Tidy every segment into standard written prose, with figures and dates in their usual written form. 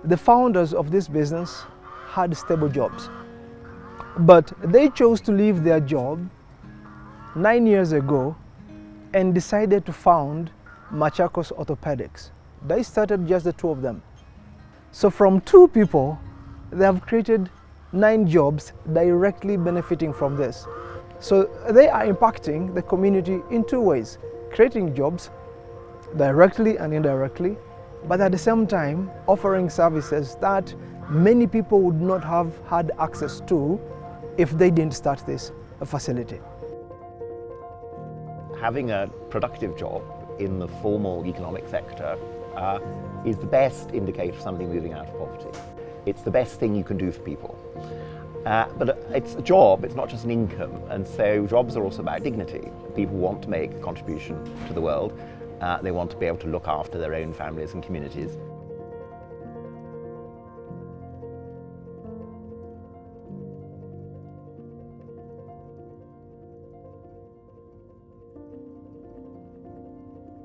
The founders of this business had stable jobs, but they chose to leave their job 9 years ago and decided to found Machakos Orthopedics. They started just the two of them. So from two people, they have created 9 jobs directly benefiting from this. So they are impacting the community in 2 ways, creating jobs directly and indirectly, but at the same time offering services that many people would not have had access to if they didn't start this facility. Having a productive job in the formal economic sector is the best indicator of somebody moving out of poverty. It's the best thing you can do for people. But it's a job, it's not just an income, and so jobs are also about dignity. People want to make a contribution to the world. They want to be able to look after their own families and communities.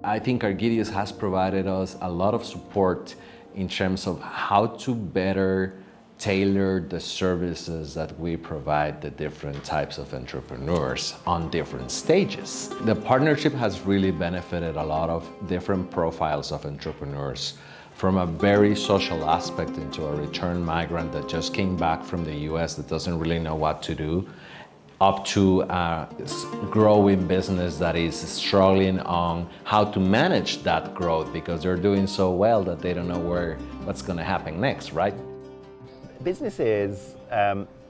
I think Argidius has provided us a lot of support in terms of how to better tailor the services that we provide the different types of entrepreneurs on different stages. The partnership has really benefited a lot of different profiles of entrepreneurs, from a very social aspect into a returned migrant that just came back from the US that doesn't really know what to do, up to a growing business that is struggling on how to manage that growth because they're doing so well that they don't know what's going to happen next, right? Businesses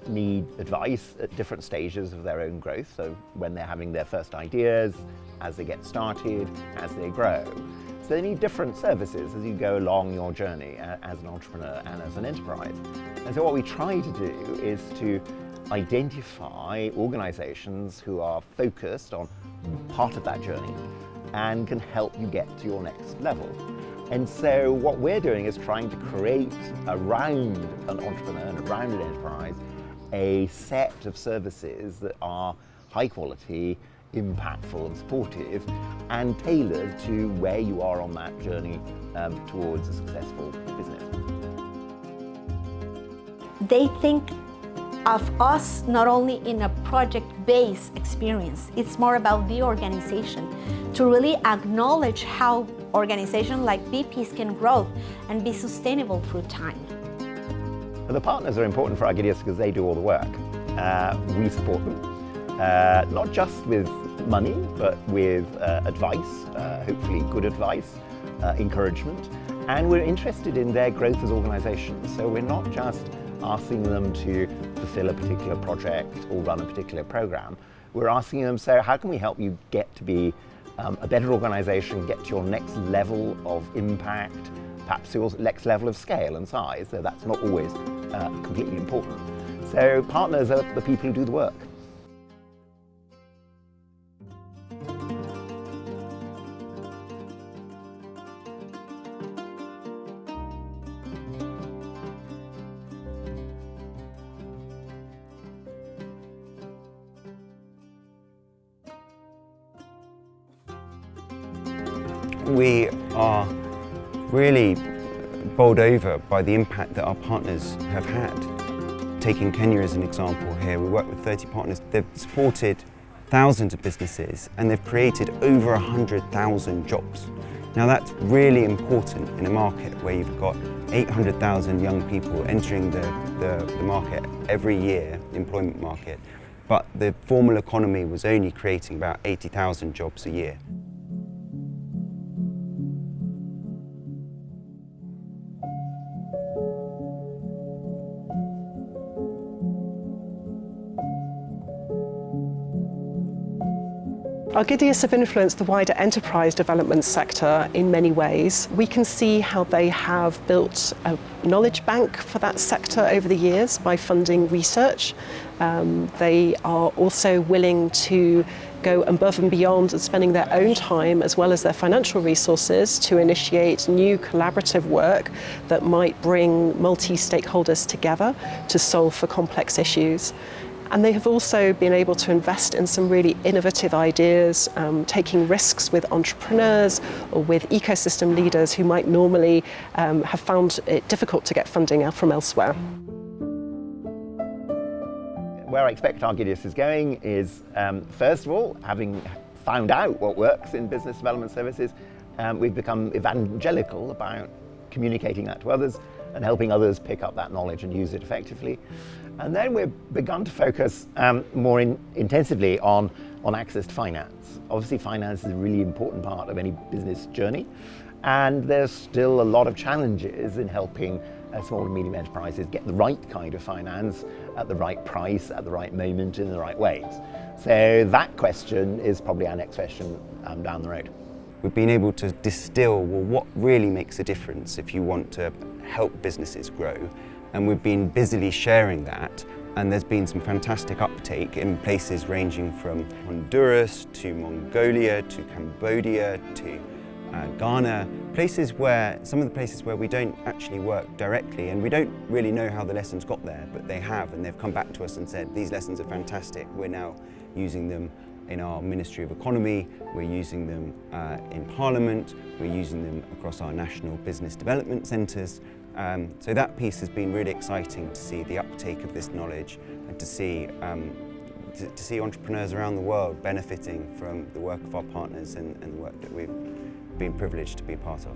need advice at different stages of their own growth. So when they're having their first ideas, as they get started, as they grow. So they need different services as you go along your journey as an entrepreneur and as an enterprise. And so what we try to do is to identify organizations who are focused on part of that journey and can help you get to your next level. And so what we're doing is trying to create around an entrepreneur and around an enterprise a set of services that are high quality, impactful and supportive and tailored to where you are on that journey towards a successful business. They think of us not only in a project-based experience, it's more about the organization, to really acknowledge how organizations like BPs can grow and be sustainable through time. The partners are important for Argidius because they do all the work. We support them, not just with money, but with advice, hopefully good advice, encouragement, and we're interested in their growth as organizations. So we're not just asking them to fulfill a particular project or run a particular program. We're asking them, so how can we help you get to be a better organization, get to your next level of impact, perhaps your next level of scale and size, so that's not always completely important. So partners are the people who do the work. We are really bowled over by the impact that our partners have had. Taking Kenya as an example here, we work with 30 partners. They've supported thousands of businesses and they've created over 100,000 jobs. Now that's really important in a market where you've got 800,000 young people entering the market every year, the employment market, but the formal economy was only creating about 80,000 jobs a year. Argidius have influenced the wider enterprise development sector in many ways. We can see how they have built a knowledge bank for that sector over the years by funding research. They are also willing to go above and beyond and spending their own time as well as their financial resources to initiate new collaborative work that might bring multi-stakeholders together to solve for complex issues. And they have also been able to invest in some really innovative ideas, taking risks with entrepreneurs or with ecosystem leaders who might normally have found it difficult to get funding from elsewhere. Where I expect Argidius is going is, first of all, having found out what works in business development services, we've become evangelical about communicating that to others and helping others pick up that knowledge and use it effectively. And then we've begun to focus more intensively on access to finance. Obviously, finance is a really important part of any business journey, and there's still a lot of challenges in helping small and medium enterprises get the right kind of finance at the right price, at the right moment, in the right ways. So that question is probably our next question down the road. We've been able to distill, well, what really makes a difference if you want to help businesses grow, and we've been busily sharing that, and there's been some fantastic uptake in places ranging from Honduras to Mongolia to Cambodia to Ghana, some of the places where we don't actually work directly, and we don't really know how the lessons got there, but they have, and they've come back to us and said, these lessons are fantastic. We're now using them in our Ministry of Economy, we're using them in Parliament, we're using them across our national business development centres. So that piece has been really exciting to see the uptake of this knowledge and to see entrepreneurs around the world benefiting from the work of our partners and the work that we've been privileged to be part of.